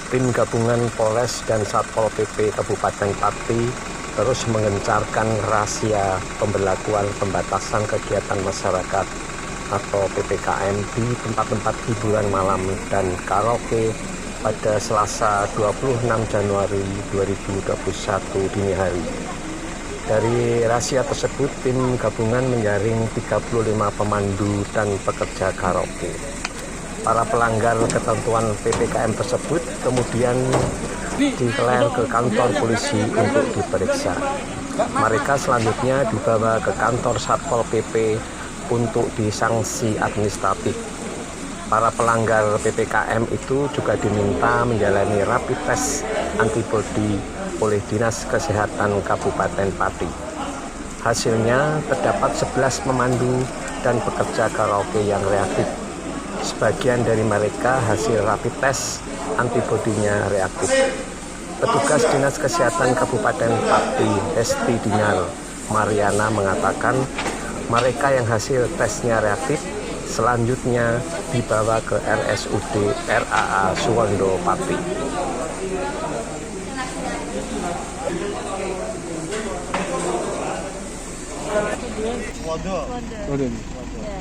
Tim gabungan Polres dan Satpol PP Kabupaten Pati terus mengencarkan razia pemberlakuan pembatasan kegiatan masyarakat atau PPKM di tempat-tempat hiburan malam dan karaoke pada Selasa 26 Januari 2021 dini hari. Dari razia tersebut, tim gabungan menjaring 35 pemandu dan pekerja karaoke. Para pelanggar ketentuan PPKM tersebut kemudian dikeler ke kantor polisi untuk diperiksa. Mereka selanjutnya dibawa ke kantor Satpol PP untuk disanksi administratif. Para pelanggar PPKM itu juga diminta menjalani rapid test antibodi oleh Dinas Kesehatan Kabupaten Pati. Hasilnya terdapat 11 pemandu dan pekerja karaoke yang reaktif. Sebagian dari mereka hasil rapid test antibodinya reaktif. Petugas Dinas Kesehatan Kabupaten Pati, Hesti Dinar Mariana, mengatakan mereka yang hasil tesnya reaktif selanjutnya dibawa ke RSUD RAA Suwondo Pati.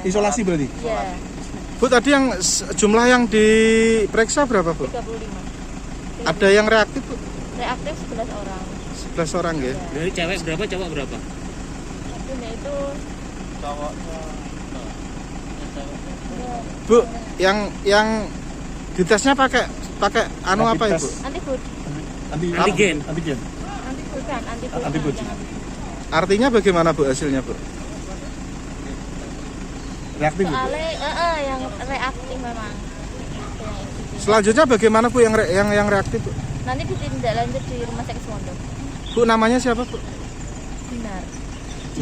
Isolasi berarti? Iya. Bu, tadi yang jumlah yang diperiksa berapa, Bu? 35. Ada yang reaktif, Bu? Reaktif 11 orang. 11 orang ya? Dari cewek berapa, cowok berapa? Satunya itu Cowoknya. Bu, yang ditesnya pakai anu apa ya, Bu? antibodi. Antigen. Antibodi. Artinya bagaimana, Bu, hasilnya, Bu? Reaktif, Bu? Soalnya yang reaktif memang. Selanjutnya bagaimana, Bu, yang reaktif, Bu? Nanti ditindaklanjut di Rumah Sakit Suwondo. Bu, namanya siapa, Bu? Dinar.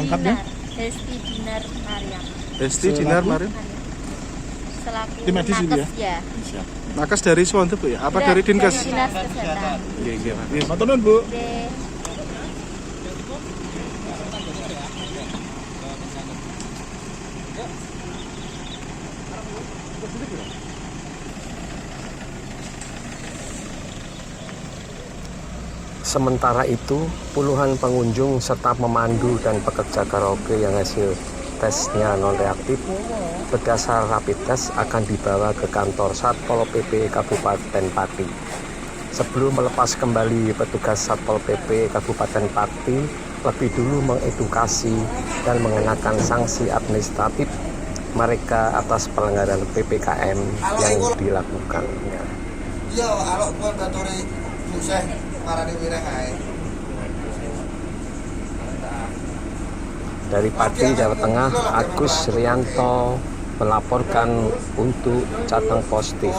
Lengkapnya? Hesti Dinar Mariam. Hesti Dinar Mariam. Selaku Tim medis ini nakes, ya. Nakes dari Suwondo, Bu, ya? Apa dari Dinkes? Dari Dinas Kesehatan. Iya. Matur nuwun, Bu. Oke. Sementara itu, puluhan pengunjung serta pemandu dan pekerja karaoke yang hasil tesnya non-reaktif berdasar rapid test akan dibawa ke kantor Satpol PP Kabupaten Pati. Sebelum melepas kembali, petugas Satpol PP Kabupaten Pati lebih dulu mengedukasi dan mengenakan sanksi administratif mereka atas pelanggaran PPKM yang dilakukannya. Dari Pati, Jawa Tengah, Agus Rianto melaporkan untuk Jateng Post TV.